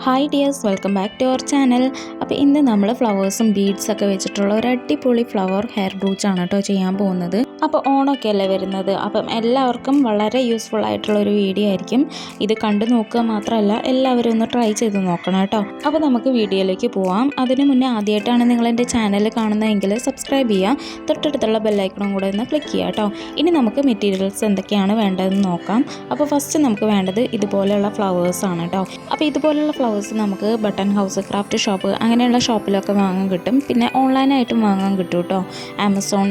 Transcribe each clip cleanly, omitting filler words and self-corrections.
Hi dears, welcome back to our channel. അപ്പോൾ ഇന്ന് നമ്മൾ ഫ്ലവേഴ്സും ബീഡ്സൊക്കെ വെച്ചിട്ടുള്ള ഒരു അടിപൊളി ഫ്ലവർ ഹെയർ ബ്രൂച്ച് ആണ് കേട്ടോ ചെയ്യാൻ പോകുന്നത്. അപ്പോൾ ഓണമൊക്കെ അല്ലേ വരുന്നത്, അപ്പം എല്ലാവർക്കും വളരെ യൂസ്ഫുൾ ആയിട്ടുള്ളൊരു വീഡിയോ ആയിരിക്കും. ഇത് കണ്ടു നോക്കുക മാത്രമല്ല എല്ലാവരും ഒന്ന് ട്രൈ ചെയ്ത് നോക്കണം കേട്ടോ. അപ്പോൾ നമുക്ക് വീഡിയോയിലേക്ക് പോവാം. അതിന് മുന്നേ ആദ്യമായിട്ടാണ് നിങ്ങൾ എൻ്റെ ചാനൽ കാണുന്നതെങ്കിൽ സബ്സ്ക്രൈബ് ചെയ്യുക, തൊട്ടടുത്തുള്ള ബെല്ലൈക്കണും കൂടെ ഒന്ന് ക്ലിക്ക് ചെയ്യുക കേട്ടോ. ഇനി നമുക്ക് മെറ്റീരിയൽസ് എന്തൊക്കെയാണ് വേണ്ടതെന്ന് നോക്കാം. അപ്പോൾ ഫസ്റ്റ് നമുക്ക് വേണ്ടത് ഇതുപോലെയുള്ള ഫ്ലവേഴ്സാണ് കേട്ടോ. അപ്പോൾ ഇതുപോലെയുള്ള ഫ്ലവേഴ്സ് നമുക്ക് ബട്ടൺ ഹൗസ്, ക്രാഫ്റ്റ് ഷോപ്പ് അങ്ങനെയുള്ള ഷോപ്പിലൊക്കെ വാങ്ങാൻ കിട്ടും. പിന്നെ ഓൺലൈനായിട്ടും വാങ്ങാൻ കിട്ടും കേട്ടോ. ആമസോൺ,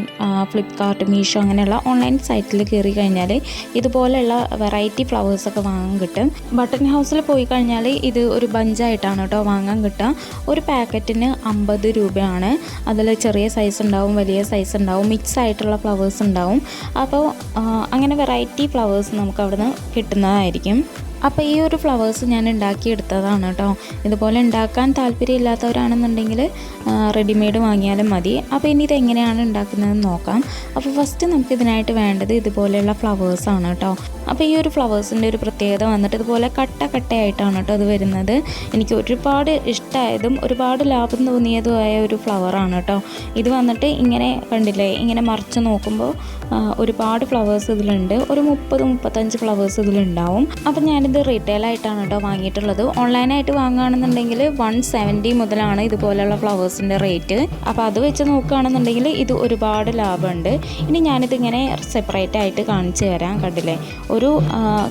ഫ്ലിപ്കാർട്ട്, മീഷോ അങ്ങനെയുള്ള ഓൺലൈൻ സൈറ്റിൽ കയറി കഴിഞ്ഞാൽ ഇതുപോലെയുള്ള വെറൈറ്റി ഫ്ലവേഴ്സൊക്കെ വാങ്ങാൻ കിട്ടും. ബട്ടൺ ഹൗസിൽ പോയി കഴിഞ്ഞാൽ ഇത് ഒരു ബഞ്ചായിട്ടാണ് കേട്ടോ വാങ്ങാൻ കിട്ടുക. ഒരു പാക്കറ്റിന് 50 രൂപയാണ്. അതിൽ ചെറിയ സൈസ് ഉണ്ടാവും, വലിയ സൈസ് ഉണ്ടാവും, മിക്സ് ആയിട്ടുള്ള ഫ്ലവേഴ്സ് ഉണ്ടാവും. അപ്പോൾ അങ്ങനെ വെറൈറ്റി ഫ്ലവേഴ്സ് നമുക്ക് അവിടെ നിന്ന് കിട്ടുന്നതായിരിക്കും. അപ്പോൾ ഈ ഒരു ഫ്ലവേഴ്സ് ഞാൻ ഉണ്ടാക്കിയെടുത്തതാണ് കേട്ടോ. ഇതുപോലെ ഉണ്ടാക്കാൻ താല്പര്യമില്ലാത്തവരാണെന്നുണ്ടെങ്കിൽ റെഡിമെയ്ഡ് വാങ്ങിയാലും മതി. അപ്പോൾ ഇനി ഇതെങ്ങനെയാണ് ഉണ്ടാക്കുന്നതെന്ന് നോക്കാം. അപ്പോൾ ഫസ്റ്റ് നമുക്കിതിനായിട്ട് വേണ്ടത് ഇതുപോലെയുള്ള ഫ്ലവേഴ്സാണ് കേട്ടോ. അപ്പോൾ ഈ ഒരു ഫ്ലവേഴ്സിൻ്റെ ഒരു പ്രത്യേകത വന്നിട്ട് ഇതുപോലെ കട്ടയായിട്ടാണ് കേട്ടോ ഇത് വരുന്നത്. എനിക്ക് ഒരുപാട് ഇഷ്ടമായതും ഒരുപാട് ലാഭം തോന്നിയതുമായ ഒരു ഫ്ലവറാണ് കേട്ടോ. ഇത് വന്നിട്ട് ഇങ്ങനെ കണ്ടില്ലേ, ഇങ്ങനെ മറിച്ച് നോക്കുമ്പോൾ ഒരുപാട് ഫ്ലവേഴ്സ് ഇതിലുണ്ട്. ഒരു 30-35 ഫ്ലവേഴ്സ് ഇതിലുണ്ടാവും. അപ്പോൾ ഞാനിത് റീറ്റെയിലായിട്ടാണ് കേട്ടോ വാങ്ങിയിട്ടുള്ളത്. ഓൺലൈനായിട്ട് വാങ്ങുകയാണെന്നുണ്ടെങ്കിൽ 170 മുതലാണ് ഇതുപോലെയുള്ള ഫ്ലവേഴ്സിൻ്റെ റേറ്റ്. അപ്പോൾ അത് വെച്ച് നോക്കുകയാണെന്നുണ്ടെങ്കിൽ ഇത് ഒരുപാട് ലാഭമുണ്ട്. ഇനി ഞാനിതിങ്ങനെ സെപ്പറേറ്റ് ആയിട്ട് കാണിച്ചു തരാം. കണ്ടില്ലേ, ഒരു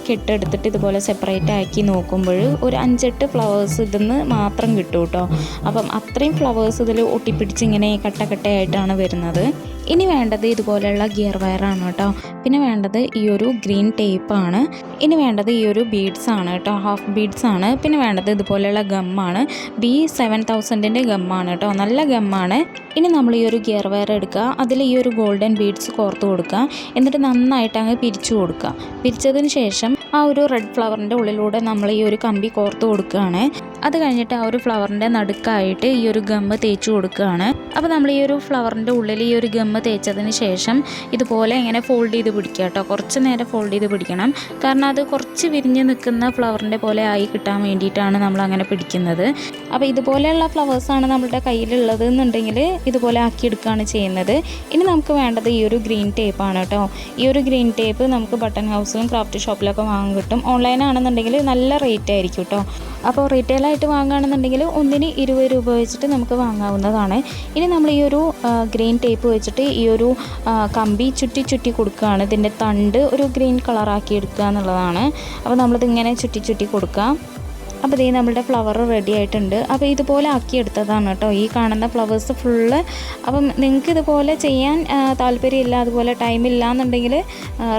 കെട്ടെടുത്തിട്ട് ഇതുപോലെ സെപ്പറേറ്റ് ആക്കി നോക്കുമ്പോൾ ഒരു 5-8 ഫ്ലവേഴ്സ് ഇതിന്ന് മാത്രം കിട്ടും കേട്ടോ. അപ്പം അത്രയും ഫ്ലവേഴ്സ് ഇതിൽ ഒട്ടിപ്പിടിച്ച് ഇങ്ങനെ കട്ടയായിട്ടാണ് വരുന്നത്. ഇനി വേണ്ടത് ഇതുപോലെയുള്ള ഗിയർ വയറാണ് കേട്ടോ. പിന്നെ വേണ്ടത് ഈ ഒരു ഗ്രീൻ ടേപ്പാണ്. ഇനി വേണ്ടത് ഈ ഒരു ബീഡ്സാണ് കേട്ടോ, ഹാഫ് ബീഡ്സാണ്. പിന്നെ വേണ്ടത് ഇതുപോലെയുള്ള ഗമ്മാണ്. B7000ൻ്റെ ഗമ്മാണ് കേട്ടോ, നല്ല ഗമ്മാണ്. ഇനി നമ്മൾ ഈ ഒരു ഗിയർ വയർ എടുക്കുക, അതിൽ ഈ ഒരു ഗോൾഡൻ ബീഡ്സ് കോർത്ത് കൊടുക്കുക. എന്നിട്ട് നന്നായിട്ട് അങ്ങ് പിരിച്ചു കൊടുക്കുക. പിരിച്ചതിന് ശേഷം ആ ഒരു റെഡ് ഫ്ലവറിൻ്റെ ഉള്ളിലൂടെ നമ്മൾ ഈ ഒരു കമ്പി കോർത്ത് കൊടുക്കുകയാണ്. അത് കഴിഞ്ഞിട്ട് ആ ഒരു ഫ്ലവറിൻ്റെ നടുക്കായിട്ട് ഈ ഒരു ഗമ്മ് തേച്ച് കൊടുക്കുകയാണ്. അപ്പോൾ നമ്മൾ ഈ ഒരു ഫ്ലവറിൻ്റെ ഉള്ളിൽ ഈ ഒരു ഗമ്മ് തേച്ചതിന് ശേഷം ഇതുപോലെ ഇങ്ങനെ ഫോൾഡ് ചെയ്ത് പിടിക്കുക കേട്ടോ. കുറച്ച് നേരം ഫോൾഡ് ചെയ്ത് പിടിക്കണം. കാരണം അത് കുറച്ച് വിരിഞ്ഞ് നിൽക്കുന്ന ഫ്ലവറിൻ്റെ പോലെ ആയി കിട്ടാൻ വേണ്ടിയിട്ടാണ് നമ്മൾ അങ്ങനെ പിടിക്കുന്നത്. അപ്പോൾ ഇതുപോലെയുള്ള ഫ്ലവേഴ്സാണ് നമ്മുടെ കയ്യിലുള്ളത് എന്നുണ്ടെങ്കിൽ ഇതുപോലെ ആക്കിയെടുക്കുകയാണ് ചെയ്യുന്നത്. ഇനി നമുക്ക് വേണ്ടത് ഈ ഒരു ഗ്രീൻ ടേപ്പാണ് കേട്ടോ. ഈ ഒരു ഗ്രീൻ ടേപ്പ് നമുക്ക് ബട്ടൺ ഹൗസിലും ക്രാഫ്റ്റ് ഷോപ്പിലൊക്കെ വാങ്ങാൻ കിട്ടും. ഓൺലൈനാണെന്നുണ്ടെങ്കിൽ നല്ല റേറ്റ് ആയിരിക്കും കേട്ടോ. അപ്പോൾ റീറ്റെയിലായിട്ട് വാങ്ങുകയാണെന്നുണ്ടെങ്കിൽ ഒന്നിന് 20 രൂപ വെച്ചിട്ട് നമുക്ക് വാങ്ങാവുന്നതാണ്. ഇനി നമ്മൾ ഈ ഒരു ഗ്രീൻ ടേപ്പ് വെച്ചിട്ട് ഈ ഒരു കമ്പി ചുറ്റി കൊടുക്കുകയാണ്. ഇതിൻ്റെ തണ്ട് ഒരു ഗ്രീൻ കളറാക്കി എടുക്കുക എന്നുള്ളതാണ്. അപ്പോൾ നമ്മളിതിങ്ങനെ ചുറ്റി കൊടുക്കുക. അപ്പോൾ ഇതേ നമ്മളുടെ ഫ്ലവർ റെഡി ആയിട്ടുണ്ട്. അപ്പോൾ ഇതുപോലെ ആക്കിയെടുത്തതാണ് കേട്ടോ ഈ കാണുന്ന ഫ്ലവേഴ്സ് ഫുള്ള്. അപ്പം നിങ്ങൾക്ക് ഇതുപോലെ ചെയ്യാൻ താല്പര്യമില്ല, അതുപോലെ ടൈമില്ല എന്നുണ്ടെങ്കിൽ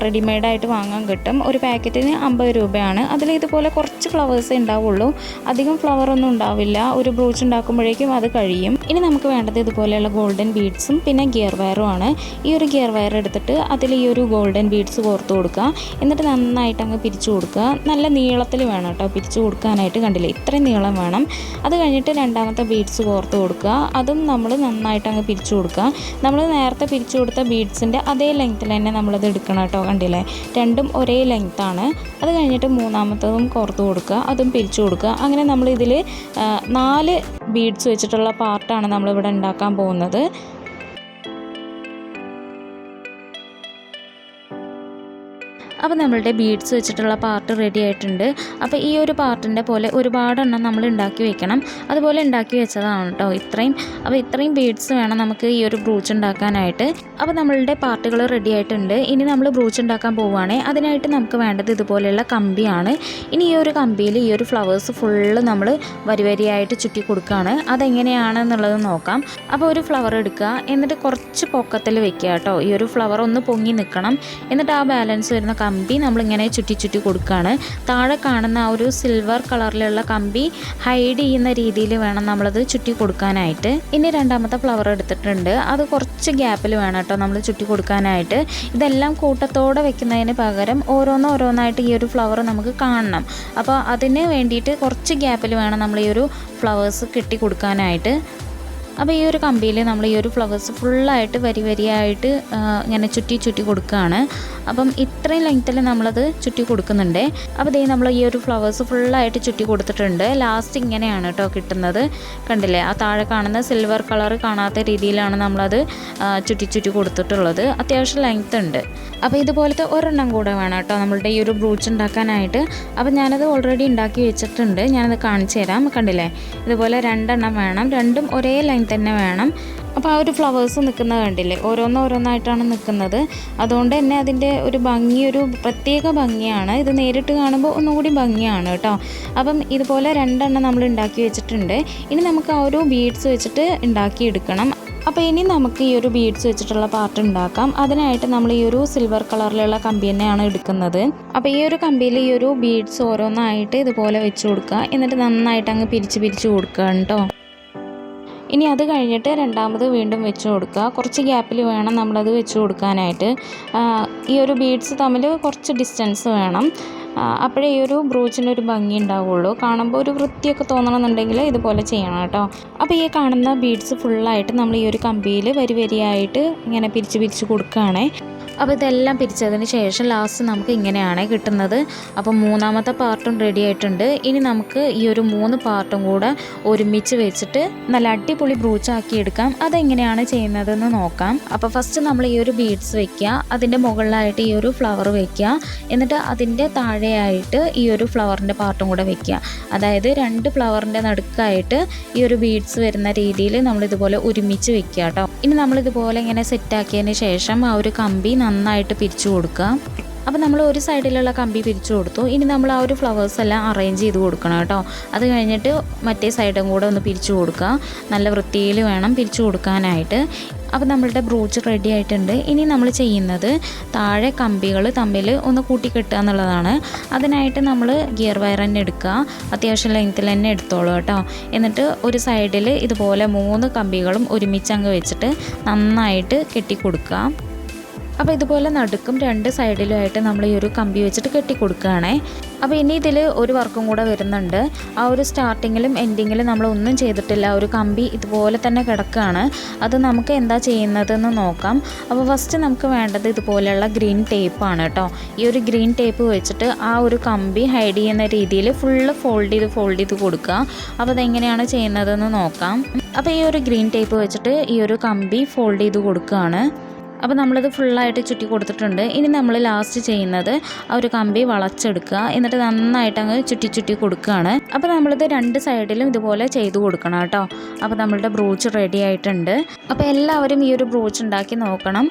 റെഡിമെയ്ഡായിട്ട് വാങ്ങാൻ കിട്ടും. ഒരു പാക്കറ്റിന് 50 രൂപയാണ്. അതിൽ ഇതുപോലെ കുറച്ച് ഫ്ലവേഴ്സേ ഉണ്ടാവുള്ളൂ, അധികം ഫ്ലവറൊന്നും ഉണ്ടാവില്ല. ഒരു ബ്രൂച്ച് ഉണ്ടാക്കുമ്പോഴേക്കും അത് കഴിയും. ഇനി നമുക്ക് വേണ്ടത് ഇതുപോലെയുള്ള ഗോൾഡൻ ബീഡ്സും പിന്നെ ഗിയർ വയറുമാണ്. ഈ ഒരു ഗിയർ വയർ എടുത്തിട്ട് അതിൽ ഈ ഒരു ഗോൾഡൻ ബീഡ്സ് കോർത്ത് കൊടുക്കുക. എന്നിട്ട് നന്നായിട്ട് അങ്ങ് പിരിച്ചു കൊടുക്കുക. നല്ല നീളത്തിൽ വേണം കേട്ടോ പിരിച്ചു കൊടുക്കാനായിട്ട്. കണ്ടില്ലേ, ഇത്രയും നീളം വേണം. അത് കഴിഞ്ഞിട്ട് രണ്ടാമത്തെ ബീഡ്സ് കോർത്ത് കൊടുക്കുക. അതും നമ്മൾ നന്നായിട്ട് അങ്ങ് പിരിച്ചു കൊടുക്കുക. നമ്മൾ നേരത്തെ പിരിച്ചു കൊടുത്ത ബീഡ്സിൻ്റെ അതേ ലെങ്ത്തിൽ തന്നെ നമ്മളത് എടുക്കണം കേട്ടോ. കണ്ടില്ലേ, രണ്ടും ഒരേ ലെങ്ത്താണ്. അത് കഴിഞ്ഞിട്ട് മൂന്നാമത്തതും കോർത്ത് കൊടുക്കുക, അതും പിരിച്ചു കൊടുക്കുക. അങ്ങനെ നമ്മളിതിൽ 4 ബീഡ്സ് വെച്ചിട്ടുള്ള പാർട്ടാണ് നമ്മളിവിടെ ഉണ്ടാക്കാൻ പോകുന്നത്. അപ്പോൾ നമ്മളുടെ ബീഡ്സ് വെച്ചിട്ടുള്ള പാർട്ട് റെഡി ആയിട്ടുണ്ട്. അപ്പോൾ ഈ ഒരു പാർട്ടിൻ്റെ പോലെ ഒരുപാടെണ്ണം നമ്മൾ ഉണ്ടാക്കി വെക്കണം. അതുപോലെ ഉണ്ടാക്കി വെച്ചതാണ് കേട്ടോ ഇത്രയും. അപ്പോൾ ഇത്രയും ബീഡ്സ് വേണം നമുക്ക് ഈ ഒരു ബ്രൂച്ച് ഉണ്ടാക്കാനായിട്ട്. അപ്പോൾ നമ്മളുടെ പാർട്ടുകൾ റെഡി ആയിട്ടുണ്ട്. ഇനി നമ്മൾ ബ്രൂച്ച് ഉണ്ടാക്കാൻ പോവുകയാണ്. അതിനായിട്ട് നമുക്ക് വേണ്ടത് ഇതുപോലെയുള്ള കമ്പിയാണ്. ഇനി ഈ ഒരു കമ്പിയിൽ ഈ ഒരു ഫ്ലവേഴ്സ് ഫുള്ള് നമ്മൾ വരിയായിട്ട് ചുറ്റി കൊടുക്കുകയാണ്. അതെങ്ങനെയാണെന്നുള്ളത് നോക്കാം. അപ്പോൾ ഒരു ഫ്ലവർ എടുക്കുക, എന്നിട്ട് കുറച്ച് പൊക്കത്തിൽ വെക്കുക കേട്ടോ. ഈ ഒരു ഫ്ലവർ ഒന്ന് പൊങ്ങി നിൽക്കണം. എന്നിട്ട് ആ ബാലൻസ് വരുന്ന കമ്പി നമ്മളിങ്ങനെ ചുറ്റി കൊടുക്കുകയാണ്. താഴെ കാണുന്ന ആ ഒരു സിൽവർ കളറിലുള്ള കമ്പി ഹൈഡ് ചെയ്യുന്ന രീതിയിൽ വേണം നമ്മളത് ചുറ്റി കൊടുക്കാനായിട്ട്. ഇനി രണ്ടാമത്തെ ഫ്ലവർ എടുത്തിട്ടുണ്ട്. അത് കുറച്ച് ഗ്യാപ്പിൽ വേണം കേട്ടോ നമ്മൾ ചുറ്റി കൊടുക്കാനായിട്ട്. ഇതെല്ലാം കൂട്ടത്തോടെ വെക്കുന്നതിന് പകരം ഓരോന്നായിട്ട് ഈ ഒരു ഫ്ലവർ നമുക്ക് കാണണം. അപ്പോൾ അതിന് വേണ്ടിയിട്ട് കുറച്ച് ഗ്യാപ്പിൽ വേണം നമ്മൾ ഈ ഒരു ഫ്ലവേഴ്സ് കെട്ടി കൊടുക്കാനായിട്ട്. അപ്പോൾ ഈ ഒരു കമ്പിയിൽ നമ്മൾ ഈ ഒരു ഫ്ലവേഴ്സ് ഫുള്ളായിട്ട് വരിയായിട്ട് ഇങ്ങനെ ചുറ്റി കൊടുക്കുകയാണ്. അപ്പം ഇത്രയും ലെങ്ത്തിൽ നമ്മളത് ചുറ്റി കൊടുക്കുന്നുണ്ട്. അപ്പോൾ ഇതേ നമ്മൾ ഈ ഒരു ഫ്ലവേഴ്സ് ഫുള്ളായിട്ട് ചുറ്റി കൊടുത്തിട്ടുണ്ട്. ലാസ്റ്റ് ഇങ്ങനെയാണ് കേട്ടോ കിട്ടുന്നത്. കണ്ടില്ലേ, ആ താഴെ കാണുന്ന സിൽവർ കളർ കാണാത്ത രീതിയിലാണ് നമ്മളത് ചുറ്റി കൊടുത്തിട്ടുള്ളത്. അത്യാവശ്യം ലെങ്ത് ഉണ്ട്. അപ്പോൾ ഇതുപോലത്തെ ഒരെണ്ണം കൂടെ വേണം കേട്ടോ നമ്മളുടെ ഈ ഒരു ബ്രൂച്ച് ഉണ്ടാക്കാനായിട്ട്. അപ്പോൾ ഞാനത് ഓൾറെഡി ഉണ്ടാക്കി വെച്ചിട്ടുണ്ട്. ഞാനത് കാണിച്ചു തരാം. കണ്ടില്ലേ, ഇതുപോലെ 2 എണ്ണം വേണം. രണ്ടും ഒരേ ലെങ്ത് തന്നെ വേണം. അപ്പോൾ ആ ഒരു ഫ്ലവേഴ്സ് നിൽക്കുന്നത് കണ്ടില്ലേ, ഓരോന്നായിട്ടാണ് നിൽക്കുന്നത്. അതുകൊണ്ട് തന്നെ അതിൻ്റെ ഒരു ഭംഗി, ഒരു പ്രത്യേക ഭംഗിയാണ്. ഇത് നേരിട്ട് കാണുമ്പോൾ ഒന്നുകൂടി ഭംഗിയാണ് കേട്ടോ. അപ്പം ഇതുപോലെ 2 എണ്ണം നമ്മൾ ഉണ്ടാക്കി വെച്ചിട്ടുണ്ട്. ഇനി നമുക്ക് ആ ഒരു ബീഡ്സ് വെച്ചിട്ട് ഉണ്ടാക്കിയെടുക്കണം. അപ്പോൾ ഇനി നമുക്ക് ഈ ഒരു ബീഡ്സ് വെച്ചിട്ടുള്ള പാർട്ട് ഉണ്ടാക്കാം. അതിനായിട്ട് നമ്മൾ ഈ ഒരു സിൽവർ കളറിലുള്ള കമ്പി തന്നെയാണ് എടുക്കുന്നത്. അപ്പോൾ ഈ ഒരു കമ്പിയിൽ ഈ ഒരു ബീഡ്സ് ഓരോന്നായിട്ട് ഇതുപോലെ വെച്ച് കൊടുക്കുക. എന്നിട്ട് നന്നായിട്ട് അങ്ങ് പിരിച്ച് കൊടുക്കുക കേട്ടോ. ഇനി അത് കഴിഞ്ഞിട്ട് രണ്ടാമത് വീണ്ടും വെച്ച് കൊടുക്കുക. കുറച്ച് ഗ്യാപ്പിൽ വേണം നമ്മളത് വെച്ച് കൊടുക്കാനായിട്ട്. ഈ ഒരു ബീഡ്സ് തമ്മിൽ കുറച്ച് ഡിസ്റ്റൻസ് വേണം. അപ്പോഴേ ഈ ഒരു ബ്രൂച്ചിൻ്റെ ഒരു ഭംഗി ഉണ്ടാവുള്ളൂ. കാണുമ്പോൾ ഒരു വൃത്തിയൊക്കെ തോന്നണമെന്നുണ്ടെങ്കിൽ ഇതുപോലെ ചെയ്യണം കേട്ടോ. അപ്പോൾ ഈ കാണുന്ന ബീഡ്സ് ഫുള്ളായിട്ട് നമ്മൾ ഈ ഒരു കമ്പിയിൽ വരിയായിട്ട് ഇങ്ങനെ പിരിച്ച് കൊടുക്കുകയാണേ. അപ്പോൾ ഇതെല്ലാം പിരിച്ചതിന് ശേഷം ലാസ്റ്റ് നമുക്ക് ഇങ്ങനെയാണ് കിട്ടുന്നത്. അപ്പോൾ മൂന്നാമത്തെ പാർട്ടും റെഡി ആയിട്ടുണ്ട്. ഇനി നമുക്ക് ഈ ഒരു 3 പാർട്ടും കൂടെ ഒരുമിച്ച് വെച്ചിട്ട് നല്ല അടിപൊളി ബ്രൂച്ചാക്കി എടുക്കാം. അതെങ്ങനെയാണ് ചെയ്യുന്നതെന്ന് നോക്കാം. അപ്പോൾ ഫസ്റ്റ് നമ്മൾ ഈ ഒരു ബീഡ്സ് വെക്കുക, അതിൻ്റെ മുകളിലായിട്ട് ഈ ഒരു ഫ്ലവർ വെക്കുക, എന്നിട്ട് അതിൻ്റെ താഴെയായിട്ട് ഈ ഒരു ഫ്ലവറിൻ്റെ പാർട്ടും കൂടെ വെക്കുക. അതായത് 2 ഫ്ലവറിൻ്റെ നടുക്കായിട്ട് ഈ ഒരു ബീഡ്സ് വരുന്ന രീതിയിൽ നമ്മളിതുപോലെ ഒരുമിച്ച് വെക്കുക കേട്ടോ. ഇനി നമ്മളിതുപോലെ ഇങ്ങനെ സെറ്റാക്കിയതിന് ശേഷം ആ ഒരു കമ്പി നന്നായിട്ട് പിരിച്ചു കൊടുക്കുക. അപ്പോൾ നമ്മൾ ഒരു സൈഡിലുള്ള കമ്പി പിരിച്ചു കൊടുത്തു. ഇനി നമ്മൾ ആ ഒരു ഫ്ലവേഴ്സ് എല്ലാം അറേഞ്ച് ചെയ്ത് കൊടുക്കണം കേട്ടോ. അത് കഴിഞ്ഞിട്ട് മറ്റേ സൈഡും കൂടെ ഒന്ന് പിരിച്ചു കൊടുക്കുക. നല്ല വൃത്തിയിൽ വേണം പിരിച്ചു കൊടുക്കാനായിട്ട്. അപ്പോൾ നമ്മളുടെ ബ്രൂച്ച് റെഡി ആയിട്ടുണ്ട്. ഇനി നമ്മൾ ചെയ്യുന്നത് താഴെ കമ്പികൾ തമ്മിൽ ഒന്ന് കൂട്ടിക്കെട്ടുക എന്നുള്ളതാണ്. അതിനായിട്ട് നമ്മൾ ഗിയർ വയർ തന്നെ എടുക്കുക. അത്യാവശ്യം ലെങ്ത്തിൽ തന്നെ എടുത്തോളൂ കേട്ടോ. എന്നിട്ട് ഒരു സൈഡിൽ ഇതുപോലെ 3 കമ്പികളും ഒരുമിച്ച് അങ്ങ് വെച്ചിട്ട് നന്നായിട്ട് കെട്ടി കൊടുക്കുക. അപ്പോൾ ഇതുപോലെ നടുക്കും 2 സൈഡിലുമായിട്ട് നമ്മൾ ഈ ഒരു കമ്പി വെച്ചിട്ട് കെട്ടി കൊടുക്കുകയാണേ. അപ്പോൾ ഇനി ഇതിൽ ഒരു വർക്കും കൂടെ വരുന്നുണ്ട്. ആ ഒരു സ്റ്റാർട്ടിങ്ങിലും എൻഡിങ്ങിലും നമ്മളൊന്നും ചെയ്തിട്ടില്ല. ഒരു കമ്പി ഇതുപോലെ തന്നെ കിടക്കുകയാണ്. അത് നമുക്ക് എന്താ ചെയ്യുന്നതെന്ന് നോക്കാം. അപ്പോൾ ഫസ്റ്റ് നമുക്ക് വേണ്ടത് ഇതുപോലെയുള്ള ഗ്രീൻ ടേപ്പാണ് കേട്ടോ. ഈ ഒരു ഗ്രീൻ ടേപ്പ് വെച്ചിട്ട് ആ ഒരു കമ്പി ഹൈഡ് ചെയ്യുന്ന രീതിയിൽ ഫുള്ള് ഫോൾഡ് ചെയ്ത് കൊടുക്കുക. അപ്പോൾ അതെങ്ങനെയാണ് ചെയ്യുന്നതെന്ന് നോക്കാം. അപ്പോൾ ഈ ഒരു ഗ്രീൻ ടേപ്പ് വെച്ചിട്ട് ഈ ഒരു കമ്പി ഫോൾഡ് ചെയ്ത് കൊടുക്കുകയാണ്. അപ്പോൾ നമ്മളിത് ഫുള്ളായിട്ട് ചുറ്റി കൊടുത്തിട്ടുണ്ട്. ഇനി നമ്മൾ ലാസ്റ്റ് ചെയ്യുന്നത് ആ ഒരു കമ്പി വളച്ചെടുക്കുക. എന്നിട്ട് നന്നായിട്ട് അങ്ങ് ചുറ്റി കൊടുക്കുകയാണ്. അപ്പോൾ നമ്മളിത് 2 സൈഡിലും ഇതുപോലെ ചെയ്ത് കൊടുക്കണം കേട്ടോ. അപ്പോൾ നമ്മളുടെ ബ്രൂച്ച് റെഡി ആയിട്ടുണ്ട്. അപ്പോൾ എല്ലാവരും ഈ ഒരു ബ്രൂച്ച് ഉണ്ടാക്കി നോക്കണം.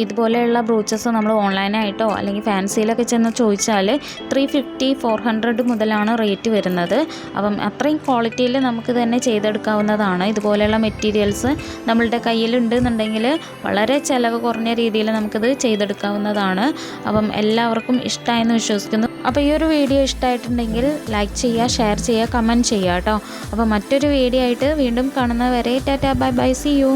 ഇതുപോലെയുള്ള ബ്രൂച്ചസ് നമ്മൾ ഓൺലൈനായിട്ടോ അല്ലെങ്കിൽ ഫാൻസിയിലൊക്കെ ചെന്ന് ചോദിച്ചാൽ 350-400 മുതലാണ് റേറ്റ് വരുന്നത്. അപ്പം അത്രയും ക്വാളിറ്റിയിൽ നമുക്ക് തന്നെ ചെയ്തെടുക്കാവുന്നതാണ്. ഇതുപോലെയുള്ള മെറ്റീരിയൽസ് നമ്മളുടെ കയ്യിലുണ്ടെന്നുണ്ടെങ്കിൽ വളരെ കുറഞ്ഞ രീതിയിൽ നമുക്കിത് ചെയ്തെടുക്കാവുന്നതാണ്. അപ്പം എല്ലാവർക്കും ഇഷ്ടമായെന്ന് വിശ്വസിക്കുന്നു. അപ്പോൾ ഈ ഒരു വീഡിയോ ഇഷ്ടമായിട്ടുണ്ടെങ്കിൽ ലൈക്ക് ചെയ്യുക, ഷെയർ ചെയ്യുക, കമൻറ്റ് ചെയ്യുക കേട്ടോ. അപ്പോൾ മറ്റൊരു വീഡിയോ ആയിട്ട് വീണ്ടും കാണുന്നവരെ tata bye bye, see U.